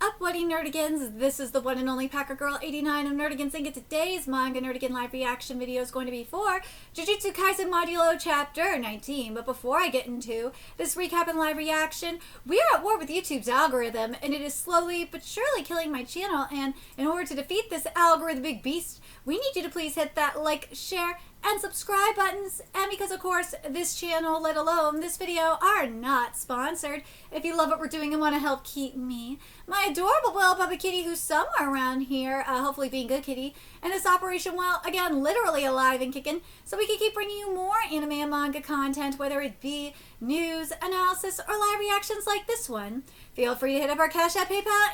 up, Wedding Nerdigans? This is the one and only Packer Girl 89 of Nerdigans, and today's Manga Nerdigan live reaction video is going to be for Jujutsu Kaisen Modulo Chapter 19. But before I get into this recap and live reaction, we are at war with YouTube's algorithm, and it is slowly but surely killing my channel. And in order to defeat this algorithmic beast, we need you to please hit that like, share, and subscribe buttons. And because of course this channel, let alone this video, are not sponsored, if you love what we're doing and want to help keep me, my adorable little puppy kitty who's somewhere around here, hopefully being good kitty, and this operation, well, again, literally alive and kicking, so we can keep bringing you more anime and manga content, whether it be news, analysis, or live reactions like this one. Feel free to hit up our Cash App, PayPal,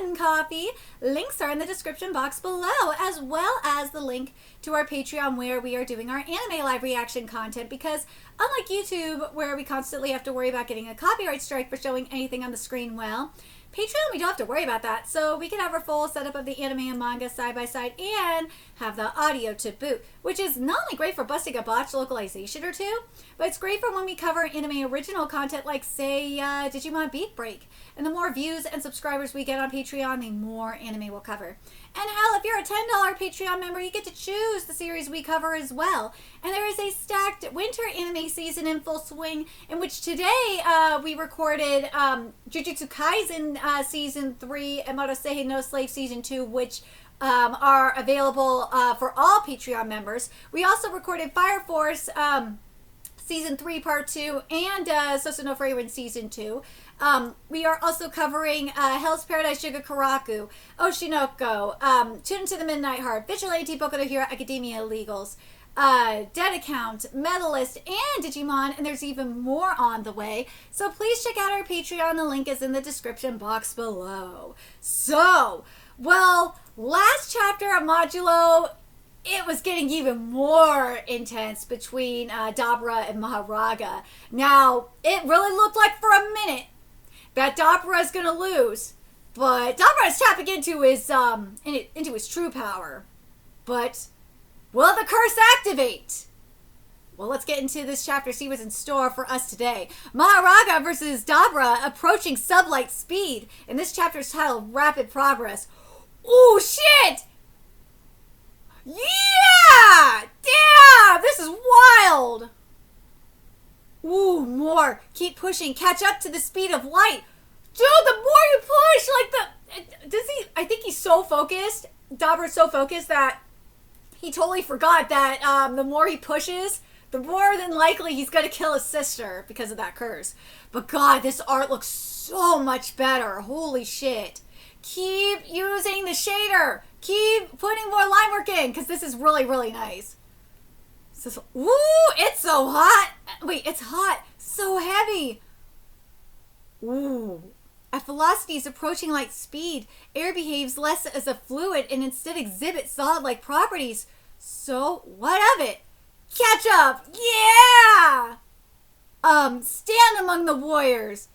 and Coffee. Links are in the description box below, as well as the link to our Patreon where we are doing our anime live reaction content, because unlike YouTube, where we constantly have to worry about getting a copyright strike for showing anything on the screen, well, Patreon, we don't have to worry about that, so we can have our full setup of the anime and manga side by side and have the audio to boot, which is not only great for busting a botched localization or two, but it's great for when we cover anime original content like, say, Digimon Beat Break. And the more views and subscribers we get on Patreon, the more anime we'll cover. And hell, if you're a $10 Patreon member, you get to choose the series we cover as well. And there is a stacked winter anime season in full swing, in which today we recorded Jujutsu Kaisen Season 3 and Motoseihi no Slave Season 2, which are available for all Patreon members. We also recorded Fire Force Season 3 Part 2 and Soso no Frieren Season 2. We are also covering Hell's Paradise Shigakuraku, Oshinoko, Tune to the Midnight Heart, Vigilante Boku no Hero Academia Illegals, Dead Account, Medalist, and Digimon, and there's even more on the way. So please check out our Patreon. The link is in the description box below. So, well, last chapter of Modulo, it was getting even more intense between Dabra and Maharaga. Now, it really looked like for a minute that Dabra is going to lose, but Dabra is tapping into his true power. But will the curse activate? Well, let's get into this chapter, see what's in store for us today. Maharaga versus Dabra approaching sublight speed. And this chapter is titled Rapid Progress. Ooh, shit! Yeah! Damn! This is wild! Ooh, more. Keep pushing. Catch up to the speed of light. Dude, the more you push, I think he's so focused. Dabra's so focused that he totally forgot that the more he pushes, the more than likely he's going to kill his sister because of that curse. But God, this art looks so much better. Holy shit. Keep using the shader. Keep putting more line work in, because this is really, really nice. Ooh, it's so hot. Wait, it's hot. So heavy. Ooh. At velocities approaching light speed, air behaves less as a fluid and instead exhibits solid-like properties. So, what of it? Catch up. Yeah! Stand among the warriors.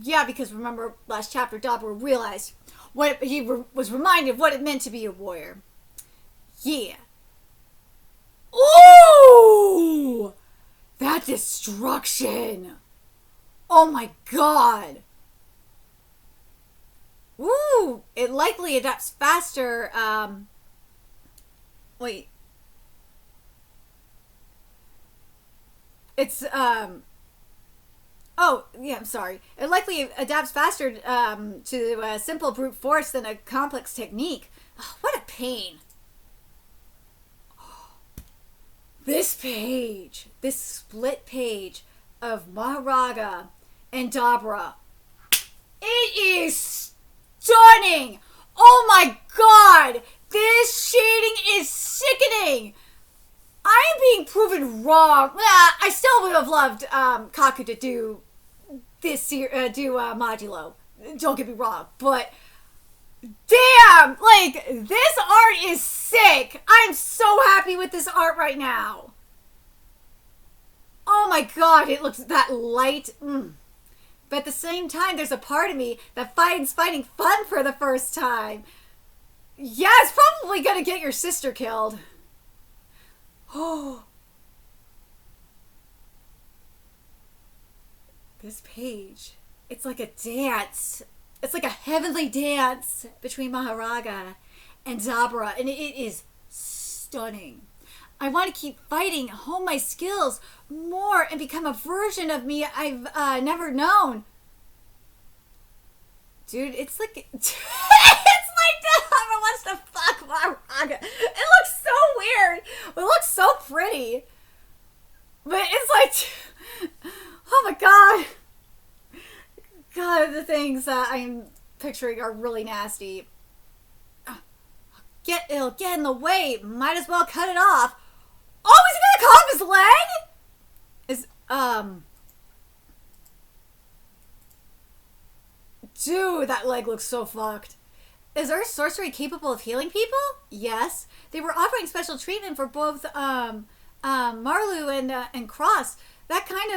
Yeah, because remember last chapter, Dabra realized what he was reminded of what it meant to be a warrior. Yeah. Ooh! That destruction! Oh my God! Ooh! It likely adapts faster, wait. It's, oh, yeah, I'm sorry. It likely adapts faster to simple brute force than a complex technique. Oh, what a pain. This page, this split page of Maharaga and Dabra, it is stunning. Oh my God, this shading is sickening. I'm being proven wrong. I still would have loved Kaku to do this Modulo. Don't get me wrong, but damn, like, this art is sick. I'm so happy with this art right now. Oh my God, it looks that light. But at the same time, there's a part of me that finds fighting fun for the first time. Yeah, it's probably gonna get your sister killed. Oh. This page, it's like a dance. It's like a heavenly dance between Maharaga and Dabra, and it is stunning. I want to keep fighting, hone my skills more, and become a version of me I've never known. Dude, it's like it's like Dabra wants to fuck Maharaga. It looks so weird. It looks so pretty. But it's like, oh my god. God, the things that I'm picturing are really nasty. It'll get in the way. Might as well cut it off. Oh, is he gonna cut off his leg? Dude, that leg looks so fucked. Is Earth sorcery capable of healing people? Yes. They were offering special treatment for both Marlu and Cross. That kind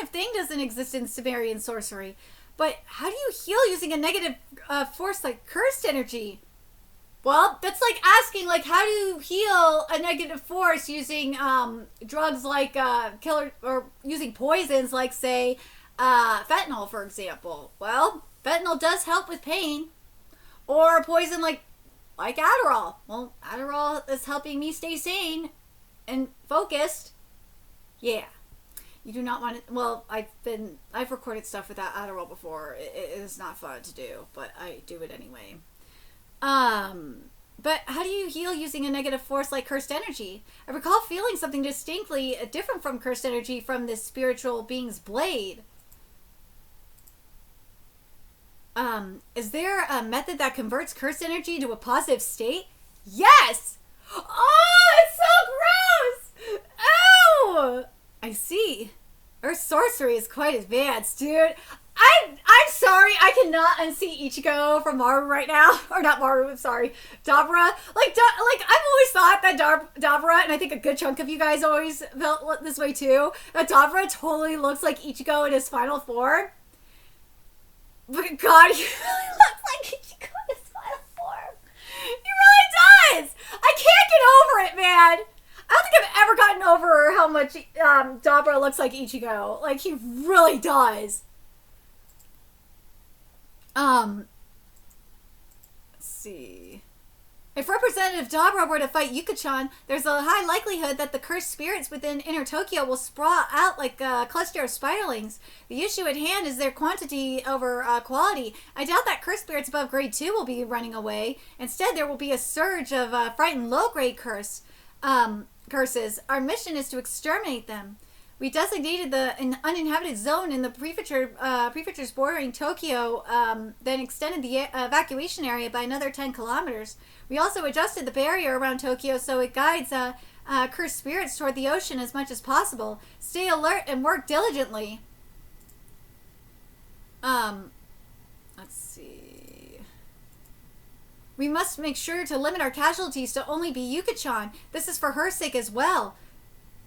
of thing doesn't exist in Sumerian sorcery. But how do you heal using a negative force like cursed energy? Well, that's like asking, like, how do you heal a negative force using drugs like killer, or using poisons like, say, fentanyl, for example. Well, fentanyl does help with pain. Or a poison like Adderall. Well, Adderall is helping me stay sane and focused. Yeah. You do not want to. Well, I've recorded stuff without Adderall before. It is not fun to do, but I do it anyway. But how do you heal using a negative force like cursed energy? I recall feeling something distinctly different from cursed energy from this spiritual being's blade. Is there a method that converts cursed energy to a positive state? Yes! Oh, it's so gross! Oh! I see. Earth sorcery is quite advanced, dude. I'm sorry, I cannot unsee Ichigo from Maru right now. Or not Maru, I'm sorry. Dabra. Like I've always thought that Dabra, and I think a good chunk of you guys always felt this way too, that Dabra totally looks like Ichigo in his final form. But God, he really looks like Ichigo in his final form. He really does! I can't get over it, man! I don't think I've ever gotten over how much Dabra looks like Ichigo. Like, he really does. Let's see. If Representative Dabra were to fight Yuka-chan, there's a high likelihood that the cursed spirits within Inner Tokyo will sprawl out like a cluster of spiderlings. The issue at hand is their quantity over quality. I doubt that cursed spirits above grade 2 will be running away. Instead, there will be a surge of frightened low-grade curses. Our mission is to exterminate them. We designated an uninhabited zone in the prefectures bordering Tokyo, then extended the evacuation area by another 10 kilometers. We also adjusted the barrier around Tokyo so it guides cursed spirits toward the ocean as much as possible. Stay alert and work diligently. Let's see. We must make sure to limit our casualties to only be Yuka-chan. This is for her sake as well.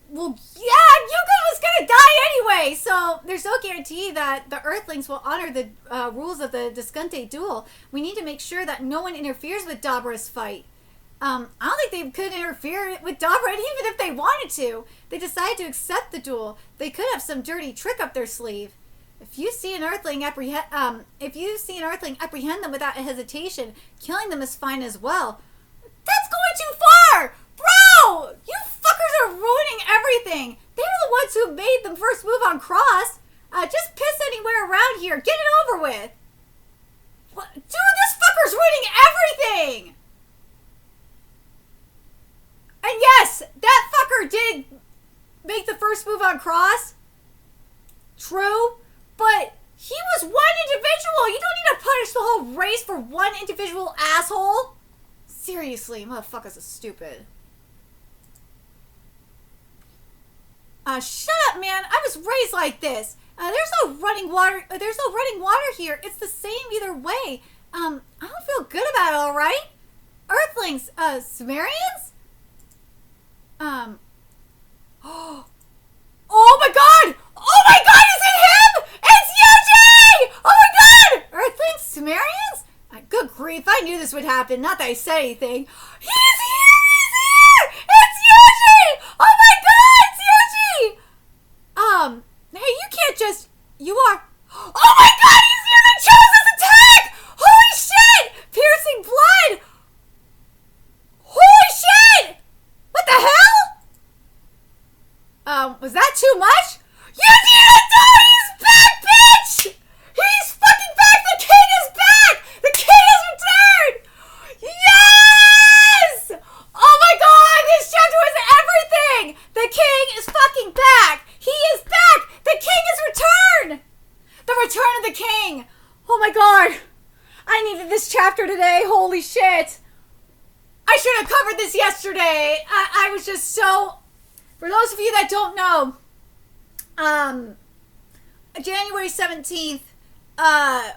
Well, yeah, Yuka was gonna die anyway, so there's no guarantee that the Earthlings will honor the rules of the Discante duel. We need to make sure that no one interferes with Dabra's fight. I don't think they could interfere with Dabra, and even if they wanted to. They decided to accept the duel. They could have some dirty trick up their sleeve. If you see an Earthling apprehend them without hesitation, killing them is fine as well. That's going too far! Bro! You fuckers are ruining everything! They were the ones who made the first move on Cross. Just piss anywhere around here. Get it over with. What? Dude, this fucker's ruining everything! And yes, that fucker did make the first move on Cross. True. But he was one individual. You don't need to punish the whole race for one individual asshole. Seriously, motherfuckers are stupid. Shut up, man. I was raised like this. There's no running water. There's no running water here. It's the same either way. I don't feel good about it, all right? Earthlings, Sumerians? Oh my god! Oh my god, is it him? It's Yuji! Oh my god! Earthlings, Sumerians? Good grief, I knew this would happen. Not that I said anything. He's here! He's here! It's Yuji! Oh my god, it's Yuji! Hey, you can't just... You are... Oh my god, he's here, the chosen too much? You didn't know he's back, bitch! He's fucking back! The king is back! The king has returned! Yes! Oh my god, this chapter was everything! The king is fucking back! He is back! The king is returned! The return of the king! Oh my god! I needed this chapter today, holy shit! I should have covered this yesterday! I was just so... For those of you that don't know, January 17th, I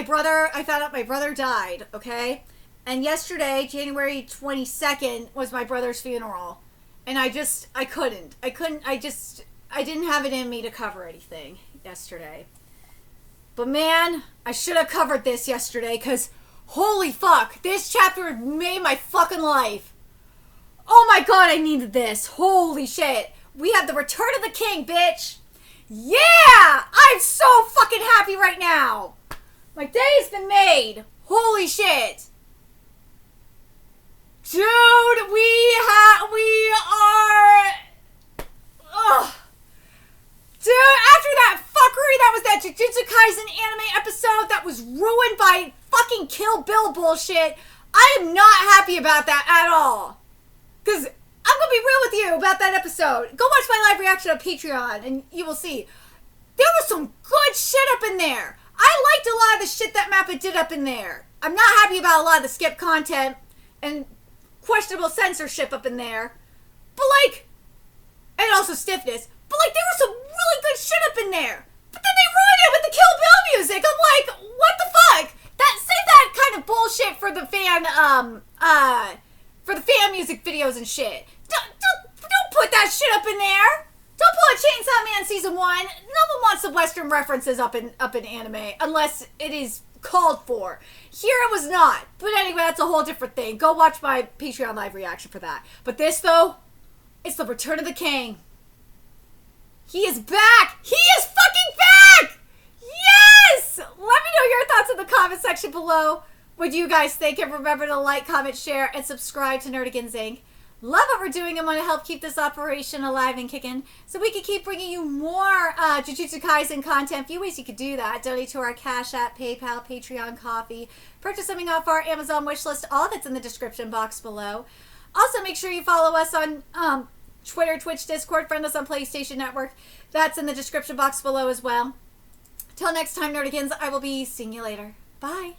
found out my brother died, okay? And yesterday, January 22nd, was my brother's funeral. And I didn't have it in me to cover anything yesterday. But man, I should have covered this yesterday, because holy fuck, this chapter made my fucking life. Oh my god, I needed this. Holy shit. We have the return of the king, bitch. Yeah! I'm so fucking happy right now. My day's been made. Holy shit. Dude, we are... Ugh. Dude, after that fuckery, that was that Jujutsu Kaisen anime episode that was ruined by fucking Kill Bill bullshit, I am not happy about that at all. Because I'm going to be real with you about that episode. Go watch my live reaction on Patreon and you will see. There was some good shit up in there. I liked a lot of the shit that Mappa did up in there. I'm not happy about a lot of the skip content and questionable censorship up in there. But like, and also stiffness. But like, there was some really good shit up in there. But then they ruined it with the Kill Bill music. I'm like, what the fuck? Save that kind of bullshit for the fan, music videos and shit. Don't put that shit up in there. Don't pull a Chainsaw Man season 1. No one wants the Western references up in anime unless it is called for. Here it was not. But anyway, that's a whole different thing. Go watch my Patreon live reaction for that. But this though, it's the return of the king. He is back. He is fucking back. Yes. Let me know your thoughts in the comment section below. What do you guys think? And remember to like, comment, share, and subscribe to Nerdigans Inc. Love what we're doing and want to help keep this operation alive and kicking so we can keep bringing you more Jujutsu Kaisen content. A few ways you could do that. Donate to our Cash App, PayPal, Patreon, Coffee. Purchase something off our Amazon wishlist. All that's in the description box below. Also, make sure you follow us on Twitter, Twitch, Discord. Friend us on PlayStation Network. That's in the description box below as well. Till next time, Nerdigans, I will be seeing you later. Bye.